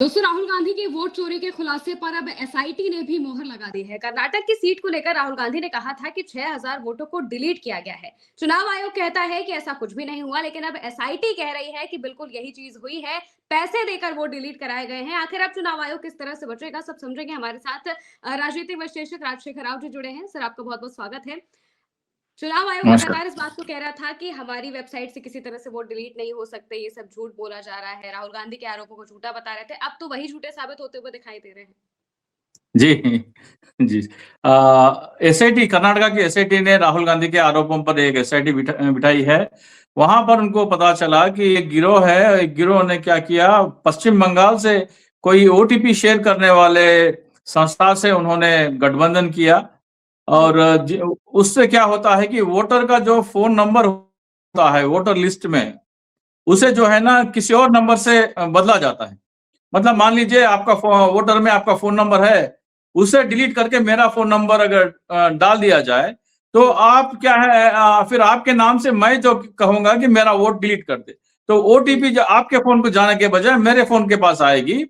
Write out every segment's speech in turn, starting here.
दोस्तों, राहुल गांधी के वोट चोरी के खुलासे पर अब एसआईटी ने भी मोहर लगा दी है। कर्नाटक की सीट को लेकर राहुल गांधी ने कहा था कि 6000 वोटों को डिलीट किया गया है। चुनाव आयोग कहता है कि ऐसा कुछ भी नहीं हुआ, लेकिन अब एसआईटी कह रही है कि बिल्कुल यही चीज हुई है, पैसे देकर वोट डिलीट कराए गए हैं। आखिर अब चुनाव आयोग किस तरह से बचेगा, सब समझेंगे। हमारे साथ राजनीतिक विश्लेषक राजशेखर राव जी जुड़े हैं। सर, आपका बहुत बहुत स्वागत है। चुनाव आयोग नमस्कार। लगातार इस बात को कह रहा था कि हमारी वेबसाइट से किसी तरह से वोट डिलीट नहीं हो सकते, ये सब झूठ बोला जा रहा है। राहुल गांधी के आरोपों को झूठा बता रहे थे, अब तो वही झूठे साबित होते हुए दिखाई दे रहे हैं। जी, जी। एसआईटी कर्नाटका की एसआईटी ने राहुल गांधी के आरोपों पर एक एसआईटी बिठाई है। वहां पर उनको पता चला कि एक गिरोह है, एक गिरोह ने क्या किया, पश्चिम बंगाल से कोई ओटीपी शेयर करने वाले संस्था से उन्होंने गठबंधन किया और उससे क्या होता है कि वोटर का जो फोन नंबर होता है वोटर लिस्ट में, उसे जो है ना किसी और नंबर से बदला जाता है। मतलब मान लीजिए आपका वोटर में आपका फोन नंबर है, उसे डिलीट करके मेरा फोन नंबर अगर डाल दिया जाए, तो आप क्या है, फिर आपके नाम से मैं जो कहूंगा कि मेरा वोट डिलीट कर दे, तो ओटीपी जो आपके फोन को जाने के बजाय मेरे फोन के पास आएगी।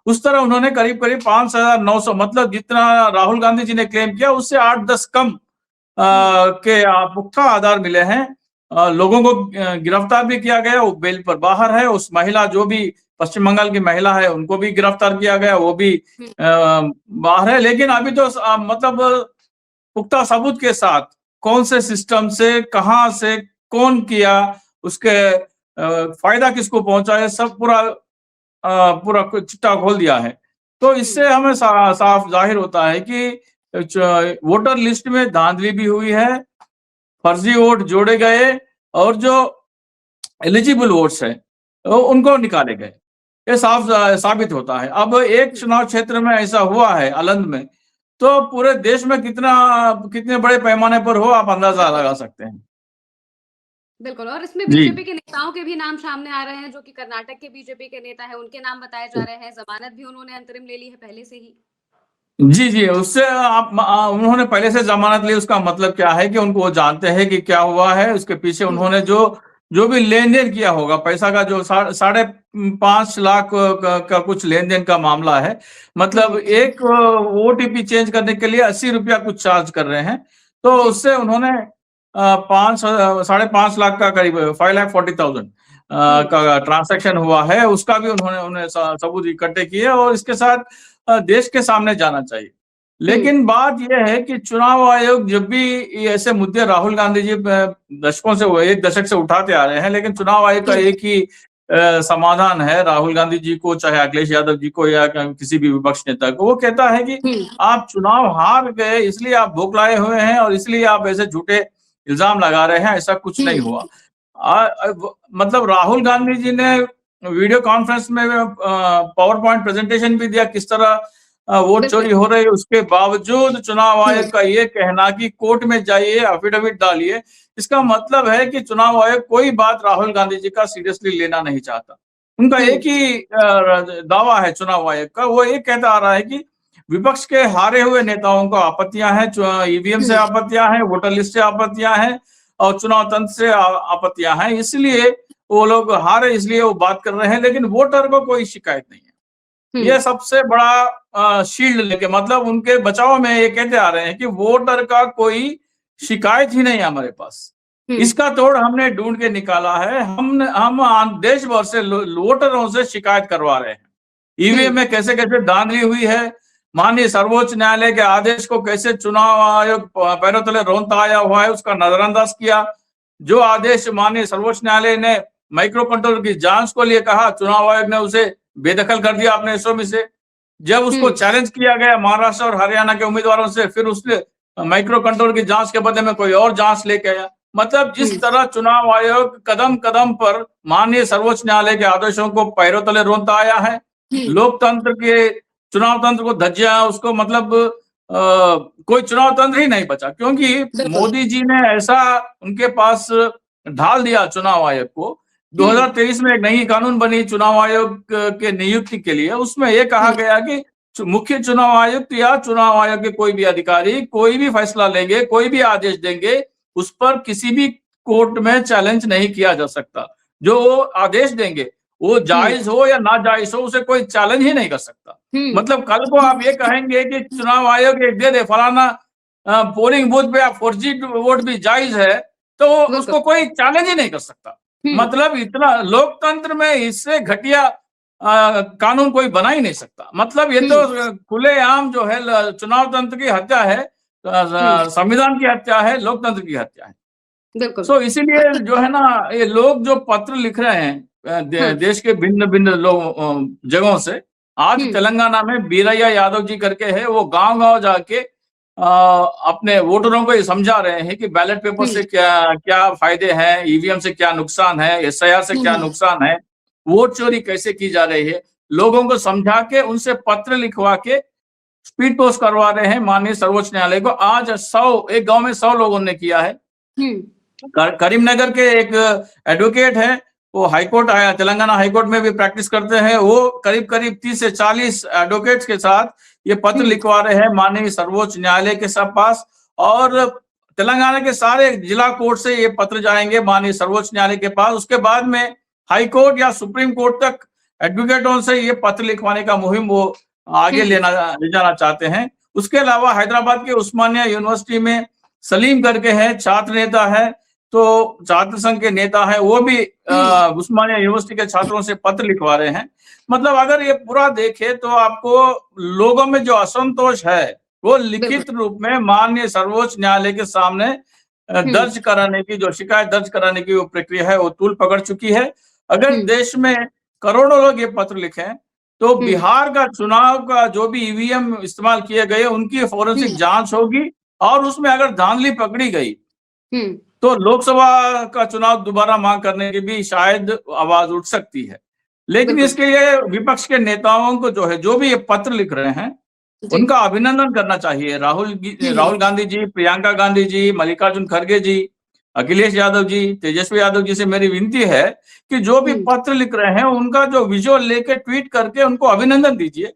उस तरह उन्होंने करीब करीब 5,900, मतलब जितना राहुल गांधी जी ने क्लेम किया उससे 8-10 कम के पुख्ता आधार मिले हैं। लोगों को गिरफ्तार भी किया गया, वो बेल पर बाहर है। उस महिला, जो भी पश्चिम बंगाल की महिला है, उनको भी गिरफ्तार किया गया, वो भी बाहर है। लेकिन अभी तो मतलब पुख्ता सबूत के साथ कौन से सिस्टम से, कहां से, कौन किया, उसके फायदा किसको पहुंचा है, सब पूरा पूरा चिट्टा खोल दिया है। तो इससे हमें साफ जाहिर होता है कि वोटर लिस्ट में धांधली भी हुई है, फर्जी वोट जोड़े गए और जो एलिजिबल वोट्स है उनको निकाले गए। ये साफ साबित होता है। अब एक चुनाव क्षेत्र में ऐसा हुआ है अलंद में, तो पूरे देश में कितने बड़े पैमाने पर हो, आप अंदाजा लगा सकते हैं। बिल्कुल, और इसमें जी, बीजेपी के नेताओं के भी नाम सामने आ रहे हैं, जो कि कर्नाटक के बीजेपी के नेता है, उनके नाम बताए जा रहे हैं। जमानत भी उन्होंने अंतरिम ले ली है पहले से ही। जी, जी। उससे उन्होंने पहले से जमानत ली, उसका मतलब क्या है कि उनको वो जानते हैं कि क्या हुआ है। उसके पीछे उन्होंने जो जो भी लेन-देन किया होगा, पैसा का जो 5.5 लाख का कुछ लेन-देन का मामला है। मतलब एक ओटीपी चेंज करने के लिए 80 रुपया कुछ चार्ज कर रहे हैं। तो उससे उन्होंने 5.5 लाख का करीब 5,40,000 का ट्रांजैक्शन हुआ है। उसका भी उन्होंने सबूत इकट्ठे किए और इसके साथ देश के सामने जाना चाहिए। लेकिन बात यह है कि चुनाव आयोग जब भी ऐसे मुद्दे राहुल गांधी जी दशकों से, एक दशक से उठाते आ रहे हैं, लेकिन चुनाव आयोग का एक ही समाधान है राहुल गांधी जी को, चाहे अखिलेश यादव जी को या किसी भी विपक्ष नेता को। वो कहता है कि आप चुनाव हार गए, इसलिए आप बौखलाए हुए हैं और इसलिए आप ऐसे झूठे इल्जाम लगा रहे हैं। ऐसा कुछ नहीं हुआ। मतलब राहुल गांधी जी ने वीडियो कॉन्फ्रेंस में पावर पॉइंट प्रेजेंटेशन भी दिया, किस तरह वोट चोरी हो रही है। उसके बावजूद चुनाव आयोग का ये कहना कि कोर्ट में जाइए, एफिडेविट डालिए, इसका मतलब है कि चुनाव आयोग कोई बात राहुल गांधी जी का सीरियसली लेना नहीं चाहता। उनका एक ही दावा है चुनाव आयोग का, वो ये कहता आ रहा है कि विपक्ष के हारे हुए नेताओं को आपत्तियां हैं, ईवीएम से आपत्तियां हैं, वोटर लिस्ट से आपत्तियां हैं और चुनाव तंत्र से आपत्तियां हैं, इसलिए वो लोग हारे, इसलिए वो बात कर रहे हैं। लेकिन वोटर को कोई शिकायत नहीं है। ये सबसे बड़ा शील्ड लेके, मतलब उनके बचाव में ये कहते आ रहे हैं कि वोटर का कोई शिकायत ही नहीं है हमारे पास। इसका तोड़ हमने ढूंढ के निकाला है। हम देश भर से वोटरों से शिकायत करवा रहे हैं। ईवीएम में कैसे कैसे धांधली हुई है, माननीय सर्वोच्च न्यायालय के आदेश को कैसे चुनाव आयोग पैरों तले रोंता आया हुआ है, उसका नजरअंदाज किया। जो आदेश माननीय सर्वोच्च न्यायालय ने माइक्रो कंट्रोलर की जांच को लिए कहा, चुनाव आयोग ने उसे बेदखल कर दिया अपने एसओपी से। जब उसको चैलेंज किया गया महाराष्ट्र और हरियाणा के उम्मीदवारों से, फिर उसने माइक्रो कंट्रोल की जांच के बदले में कोई और जांच लेके आया। मतलब जिस तरह चुनाव आयोग कदम कदम पर माननीय सर्वोच्च न्यायालय के आदेशों को पैरों तले रोंता आया है, लोकतंत्र के, चुनाव तंत्र को धज्जिया, उसको मतलब कोई चुनाव तंत्र ही नहीं बचा, क्योंकि मोदी जी ने ऐसा उनके पास ढाल दिया चुनाव आयोग को। 2023 में एक नई कानून बनी चुनाव आयोग के नियुक्ति के लिए। उसमें यह कहा गया कि मुख्य चुनाव आयुक्त या चुनाव आयोग के कोई भी अधिकारी कोई भी फैसला लेंगे, कोई भी आदेश देंगे, उस पर किसी भी कोर्ट में चैलेंज नहीं किया जा सकता। जो आदेश देंगे वो जायज हो या ना जायज हो, उसे कोई चैलेंज ही नहीं कर सकता। मतलब कल को आप ये कहेंगे कि चुनाव आयोग एक दे दे फलाना पोलिंग बूथ पे आप फर्जी वोट भी जायज है, तो उसको कोई चैलेंज ही नहीं कर सकता। मतलब इतना लोकतंत्र में इससे घटिया कानून कोई बना ही नहीं सकता। मतलब ये तो खुलेआम जो है चुनाव तंत्र की हत्या है, संविधान की हत्या है, लोकतंत्र की हत्या है। बिल्कुल। सो इसीलिए जो है ना, ये लोग जो पत्र लिख रहे हैं देश के भिन्न भिन्न जगहों से, आज तेलंगाना में बीरैया यादव जी करके है, वो गांव-गांव जाके अपने वोटरों को ये समझा रहे हैं कि बैलेट पेपर से क्या क्या फायदे हैं, ईवीएम से क्या नुकसान है, एसआईआर से क्या नुकसान है, वोट चोरी कैसे की जा रही है, लोगों को समझा के उनसे पत्र लिखवा के स्पीड पोस्ट करवा रहे हैं माननीय सर्वोच्च न्यायालय को। आज 100 एक गांव में 100 लोगों ने किया है। करीमनगर के एक एडवोकेट है, वो हाईकोर्ट आया, तेलंगाना हाईकोर्ट में भी प्रैक्टिस करते हैं, वो करीब करीब 30 से 40 एडवोकेट्स के साथ ये पत्र लिखवा रहे हैं माननीय सर्वोच्च न्यायालय के सब पास, और तेलंगाना के सारे जिला कोर्ट से ये पत्र जाएंगे माननीय सर्वोच्च न्यायालय के पास। उसके बाद में हाई कोर्ट या सुप्रीम कोर्ट तक एडवोकेटों से ये पत्र लिखवाने का मुहिम वो आगे ले जाना चाहते हैं। उसके अलावा हैदराबाद के उस्मानिया यूनिवर्सिटी में सलीम करके है, छात्र नेता है, तो छात्र संघ के नेता है, वो भी उस्मानिया यूनिवर्सिटी के छात्रों से पत्र लिखवा रहे हैं। मतलब अगर ये पूरा देखे तो आपको लोगों में जो असंतोष है वो लिखित रूप में माननीय सर्वोच्च न्यायालय के सामने दर्ज कराने की, जो शिकायत दर्ज कराने की वो प्रक्रिया है, वो तूल पकड़ चुकी है। अगर देश में करोड़ों लोग ये पत्र लिखें तो बिहार का चुनाव का जो भी ईवीएम इस्तेमाल किए गए उनकी फोरेंसिक जांच होगी, और उसमें अगर धांधली पकड़ी गई तो लोकसभा का चुनाव दोबारा मांग करने की भी शायद आवाज उठ सकती है। लेकिन इसके लिए विपक्ष के नेताओं को जो है, जो भी ये पत्र लिख रहे हैं, उनका अभिनंदन करना चाहिए। राहुल गांधी जी, प्रियंका गांधी जी, मल्लिकार्जुन खड़गे जी, अखिलेश यादव जी, तेजस्वी यादव जी से मेरी विनती है कि जो भी पत्र लिख रहे हैं उनका जो विजुअल लेके ट्वीट करके उनको अभिनंदन दीजिए,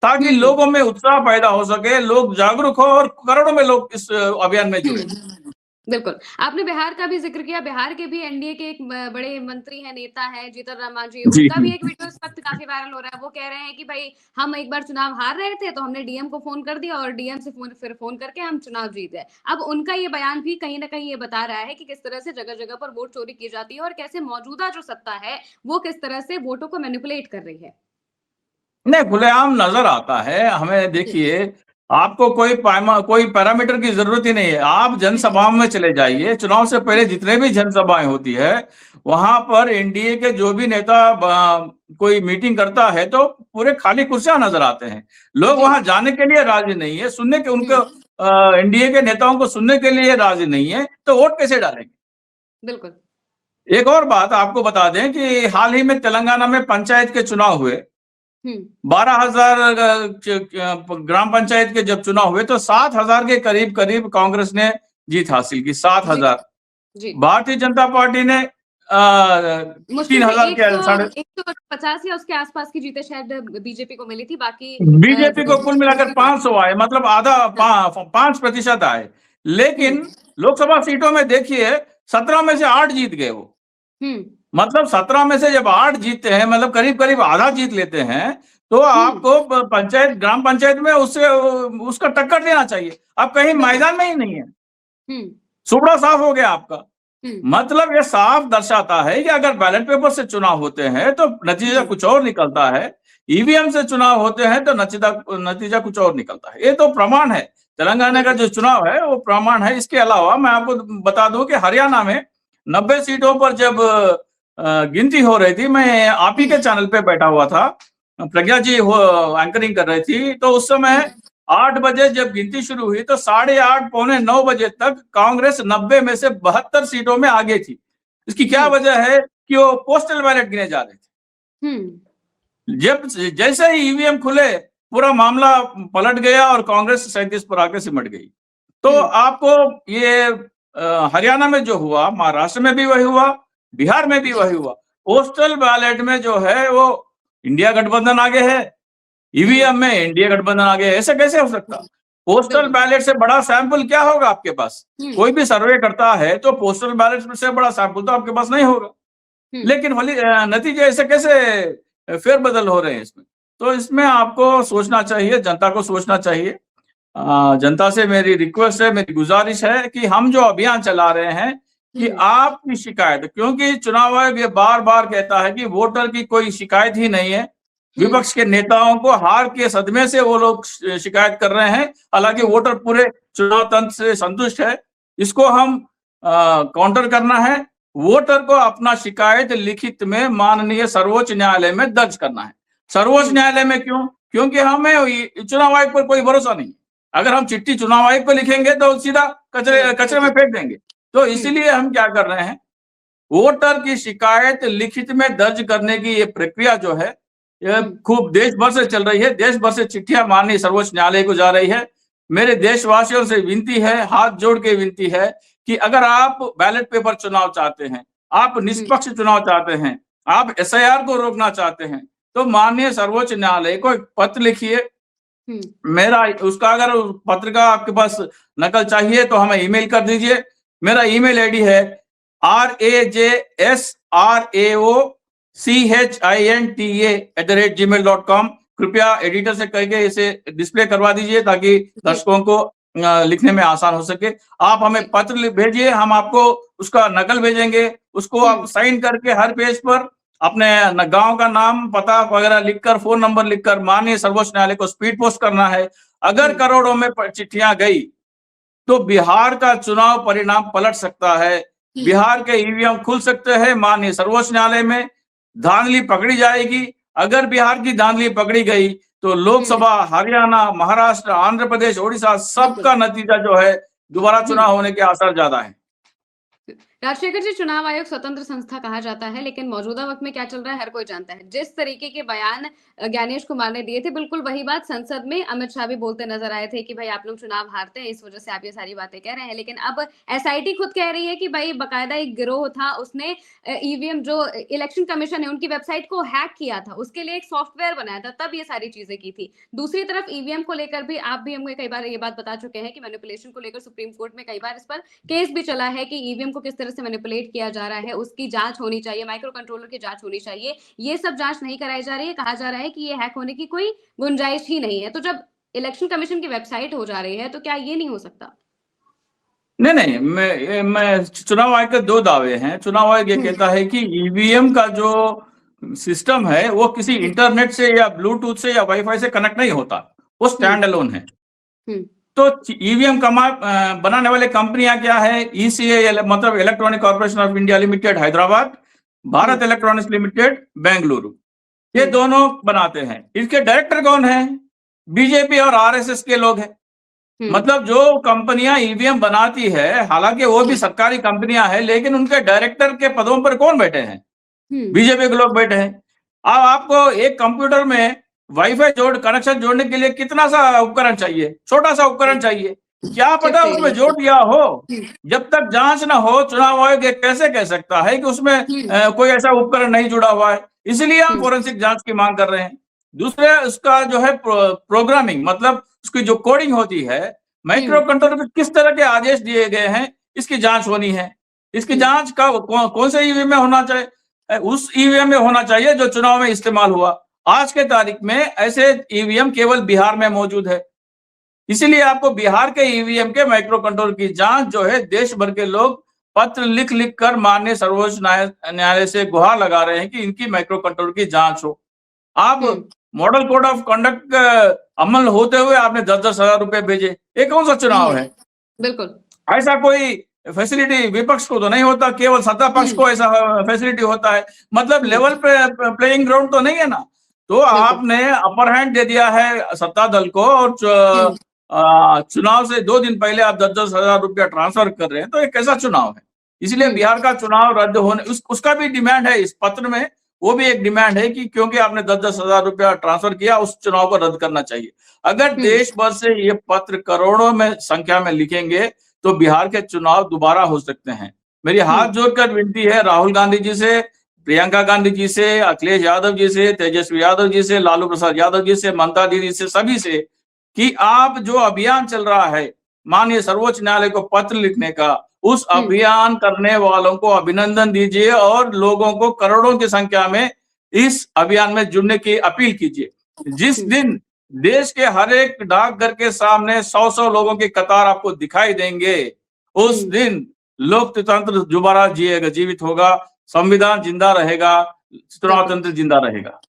ताकि लोगों में उत्साह पैदा हो सके, लोग जागरूक हो और करोड़ों में लोग इस अभियान में जुड़े। बिल्कुल, आपने बिहार का भी जिक्र किया। बिहार के भी एनडीए के एक बड़े मंत्री हैं, नेता हैं जीतन राम मांझी, उनका भी एक वीडियो इस वक्त काफी वायरल हो रहा है। वो कह रहे हैं कि भाई हम एक बार चुनाव हार रहे थे तो हमने डीएम को फोन कर दिया और डीएम से फिर फोन करके हम चुनाव जीत गए। अब उनका ये बयान भी कहीं ना कहीं ये बता रहा है कि किस तरह से जगह जगह पर वोट चोरी की जाती है और कैसे मौजूदा जो सत्ता है वो किस तरह से वोटों को मैनिपुलेट कर रही है। नहीं, खुलेआम नजर आता है हमें। देखिए, आपको कोई पैरामीटर की जरूरत ही नहीं है। आप जनसभाओं में चले जाइए, चुनाव से पहले जितने भी जनसभाएं होती है वहां पर एनडीए के जो भी नेता कोई मीटिंग करता है तो पूरे खाली कुर्सियां नजर आते हैं। लोग वहां जाने के लिए राजी नहीं है, सुनने के उनको एनडीए के नेताओं को सुनने के लिए राजी नहीं है, तो वोट कैसे डालेंगे? बिल्कुल। एक और बात आपको बता दें कि हाल ही में तेलंगाना में पंचायत के चुनाव हुए, 12,000 ग्राम पंचायत के जब चुनाव हुए तो 7,000 के करीब करीब कांग्रेस ने जीत हासिल की। 7,000 भारतीय जनता पार्टी ने 3,000 के 150 या उसके आसपास की जीतें शायद बीजेपी को मिली थी। बाकी बीजेपी को कुल मिलाकर 500 आए, मतलब आधा 5% आए। लेकिन लोकसभा सीटों में देखिए 17 में से 8 जीत गए वो। मतलब 17 में से जब 8 जीतते हैं, मतलब करीब करीब आधा जीत लेते हैं, तो आपको ग्राम पंचायत में उसका टक्कर देना चाहिए। अब कहीं मैदान में ही नहीं है, सुबड़ा साफ हो गया आपका। मतलब ये साफ दर्शाता है कि अगर बैलेट पेपर से चुनाव होते हैं तो नतीजा कुछ और निकलता है, ईवीएम से चुनाव होते हैं तो नतीजा कुछ और निकलता है। ये तो प्रमाण है, तेलंगाना का जो चुनाव है वो प्रमाण है। इसके अलावा मैं आपको बता दूं कि हरियाणा में 90 सीटों पर जब गिनती हो रही थी, मैं आप ही के चैनल पे बैठा हुआ था, प्रज्ञा जी एंकरिंग कर रही थी, तो उस समय 8 बजे जब गिनती शुरू हुई तो 8:30 पौने 9 बजे तक कांग्रेस 90 में से 72 सीटों में आगे थी। इसकी क्या वजह है कि वो पोस्टल बैलेट गिने जा रहे थे। जब जैसे ही ईवीएम खुले पूरा मामला पलट गया और कांग्रेस 37 पर आके सिमट गई। तो आपको ये हरियाणा में जो हुआ, महाराष्ट्र में भी वही हुआ, बिहार में भी वही हुआ। पोस्टल बैलेट में जो है वो इंडिया गठबंधन आगे है, ईवीएम में इंडिया गठबंधन आगे है। ऐसे कैसे हो सकता? पोस्टल बैलेट से बड़ा सैंपल क्या होगा आपके पास? कोई भी सर्वे करता है तो पोस्टल बैलेट से बड़ा सैंपल तो आपके पास नहीं होगा। लेकिन नतीजे ऐसे कैसे फेरबदल हो रहे हैं इसमें? तो इसमें आपको सोचना चाहिए, जनता को सोचना चाहिए। जनता से मेरी रिक्वेस्ट है, मेरी गुजारिश है कि हम जो अभियान चला रहे हैं कि आपकी शिकायत, क्योंकि चुनाव आयोग ये बार-बार कहता है कि वोटर की कोई शिकायत ही नहीं है। विपक्ष के नेताओं को हार के सदमे से वो लोग शिकायत कर रहे हैं, हालांकि वोटर पूरे चुनाव तंत्र से संतुष्ट है। इसको हम काउंटर करना है। वोटर को अपना शिकायत लिखित में माननीय सर्वोच्च न्यायालय में दर्ज करना है। सर्वोच्च न्यायालय में क्यों? क्योंकि हमें चुनाव आयोग पर कोई भरोसा नहीं। अगर हम चिट्ठी चुनाव आयोग को लिखेंगे तो सीधा कचरे में फेंक देंगे। तो इसीलिए हम क्या कर रहे हैं, वोटर की शिकायत लिखित में दर्ज करने की ये प्रक्रिया जो है ये खूब देश भर से चल रही है। देश भर से चिट्ठियां माननीय सर्वोच्च न्यायालय को जा रही है। मेरे देशवासियों से विनती है, हाथ जोड़ के विनती है कि अगर आप बैलेट पेपर चुनाव चाहते हैं, आप निष्पक्ष चुनाव चाहते हैं, आप एसआईआर को रोकना चाहते हैं, तो माननीय सर्वोच्च न्यायालय को एक पत्र लिखिए। मेरा उसका अगर पत्र का आपके पास नकल चाहिए तो हमें ईमेल कर दीजिए। मेरा ईमेल आईडी है rajsrao.chhinta@gmail.com। कृपया एडिटर से कह के इसे डिस्प्ले करवा दीजिए ताकि दर्शकों को लिखने में आसान हो सके। आप हमें पत्र भेजिए, हम आपको उसका नकल भेजेंगे। उसको आप साइन करके हर पेज पर अपने गांव का नाम, पता वगैरह लिखकर, फोन नंबर लिखकर माननीय सर्वोच्च न्यायालय को स्पीड पोस्ट करना है। अगर करोड़ों में चिट्ठियां गई तो बिहार का चुनाव परिणाम पलट सकता है। बिहार के ईवीएम खुल सकते हैं। माननीय सर्वोच्च न्यायालय में धांधली पकड़ी जाएगी। अगर बिहार की धांधली पकड़ी गई तो लोकसभा, हरियाणा, महाराष्ट्र, आंध्र प्रदेश, ओडिशा सबका नतीजा जो है दोबारा चुनाव होने के आसार ज्यादा है। राजशेखर जी, चुनाव आयोग स्वतंत्र संस्था कहा जाता है, लेकिन मौजूदा वक्त में क्या चल रहा है हर कोई जानता है। जिस तरीके के बयान ज्ञानेश कुमार ने दिए थे, बिल्कुल वही बात संसद में अमित शाह भी बोलते नजर आए थे कि भाई आप लोग चुनाव हारते हैं, इस वजह से आप ये सारी बातें कह रहे हैं। लेकिन अब एसआईटी खुद कह रही है कि भाई बाकायदा एक गिरोह था, उसने ईवीएम जो इलेक्शन कमीशन है उनकी वेबसाइट को हैक किया था, उसके लिए एक सॉफ्टवेयर बनाया था, तब ये सारी चीजें की थी। दूसरी तरफ ईवीएम को लेकर भी आप भी हमें कई बार ये बात बता चुके हैं कि मैनिपुलेशन को लेकर सुप्रीम कोर्ट में कई बार इस पर केस भी चला है कि ईवीएम को किस तरह से मैनिपुलेट किया जा रहा है, उसकी जांच होनी चाहिए, माइक्रो कंट्रोलर की जांच होनी चाहिए। ये सब जांच नहीं कराई जा रही है। कहा जा रहा है कि ये हैक होने की कोई गुंजाइश ही नहीं है। तो जब इलेक्शन कमीशन की वेबसाइट हो जा रही है तो क्या ये नहीं हो सकता? नहीं, मैं चुनाव आयोग के दो दावे हैं। चुनाव आयोग ये कहता है कि ईवीएम का जो सिस्टम है वो किसी इंटरनेट से या ब्लूटूथ से या वाईफाई से कनेक्ट नहीं होता, वो स्टैंड अलोन है। तो ईवीएम बनाने वाले कंपनियां क्या है? ईसीए मतलब electronic corporation of India limited Hyderabad, Bharat electronics limited Bengaluru, ये दोनों बनाते हैं। इसके डायरेक्टर कौन है? बीजेपी और आरएसएस के लोग हैं। मतलब जो कंपनियां ईवीएम बनाती है, हालांकि वो भी सरकारी कंपनियां हैं, लेकिन उनके डायरेक्टर के पदों पर कौन बैठे हैं? बीजेपी के लोग बैठे हैं। अब आपको एक कंप्यूटर में वाईफाई कनेक्शन जोड़ने के लिए कितना सा उपकरण चाहिए? छोटा सा उपकरण चाहिए। क्या पता उसमें जोड़ दिया हो? जब तक जांच ना हो, चुनाव आयोग कैसे कह सकता है कि उसमें कोई ऐसा उपकरण नहीं जुड़ा हुआ है? इसलिए हम फोरेंसिक जांच की मांग कर रहे हैं। दूसरे उसका जो है प्रोग्रामिंग, मतलब उसकी जो कोडिंग होती है, माइक्रो कंट्रोलर में किस तरह के आदेश दिए गए हैं, इसकी जांच होनी है। इसकी जांच का कौन से ईवीएम में होना चाहिए? उस ईवीएम में होना चाहिए जो चुनाव में इस्तेमाल हुआ। आज के तारीख में ऐसे ईवीएम केवल बिहार में मौजूद है। इसीलिए आपको बिहार के ईवीएम के माइक्रो कंट्रोलर की जांच जो है, देश भर के लोग पत्र लिख लिख कर माननीय सर्वोच्च न्यायालय से गुहार लगा रहे हैं कि इनकी माइक्रो कंट्रोलर की जांच हो। आप मॉडल कोड ऑफ कंडक्ट अमल होते हुए आपने 10-10 हजार रुपए भेजे, ये कौन सा चुनाव है? बिल्कुल ऐसा कोई फैसिलिटी विपक्ष को तो नहीं होता, केवल सत्ता पक्ष को ऐसा फैसिलिटी होता है। मतलब लेवल पे प्लेइंग ग्राउंड तो नहीं है ना। तो आपने अपर हैंड दे दिया है सत्ता दल को, और चुनाव से 2 दिन पहले आप 10-10 हजार रुपया ट्रांसफर कर रहे हैं, तो ये कैसा चुनाव है? इसलिए बिहार का चुनाव रद्द होने, उसका भी डिमांड है इस पत्र में। वो भी एक डिमांड है कि क्योंकि आपने 10-10 हजार रुपया ट्रांसफर किया, उस चुनाव को रद्द करना चाहिए। अगर देश भर से ये पत्र करोड़ों में संख्या में लिखेंगे तो बिहार के चुनाव दोबारा हो सकते हैं। मेरी हाथ जोड़कर विनती है राहुल गांधी जी से, प्रियंका गांधी जी से, अखिलेश यादव जी से, तेजस्वी यादव जी से, लालू प्रसाद यादव जी से, ममता दीदी से, सभी से कि आप जो अभियान चल रहा है माननीय सर्वोच्च न्यायालय को पत्र लिखने का, उस अभियान करने वालों को अभिनंदन दीजिए और लोगों को करोड़ों की संख्या में इस अभियान में जुड़ने की अपील कीजिए। जिस दिन देश के हर एक डाकघर के सामने 100-100 लोगों की कतार आपको दिखाई देंगे, उस दिन लोकतंत्र दोबारा जीवित होगा, संविधान जिंदा रहेगा, चुनाव तंत्र जिंदा रहेगा।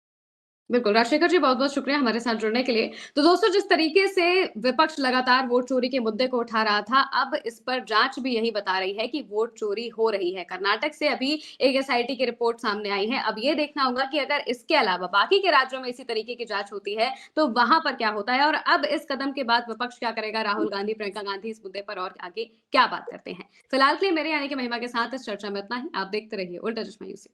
बिल्कुल, राजशेखर जी बहुत-बहुत शुक्रिया हमारे साथ जुड़ने के लिए। तो दोस्तों, जिस तरीके से विपक्ष लगातार वोट चोरी के मुद्दे को उठा रहा था, अब इस पर जाँच भी यही बता रही है कि वोट चोरी हो रही है। कर्नाटक से अभी एक एसआईटी की रिपोर्ट सामने आई है। अब ये देखना होगा कि अगर इसके अलावा बाकी के राज्यों में इसी तरीके की जाँच होती है, तो वहाँ पर क्या होता है और अब इस कदम के बाद विपक्ष क्या करेगा, राहुल गांधी, प्रियंका गांधी इस मुद्दे पर और आगे क्या बात करते हैं। फिलहाल के लिए मेरे यानी कि महिमा के साथ इस चर्चा में इतना ही। आप देखते रहिए उल्टा चश्मा न्यूज़।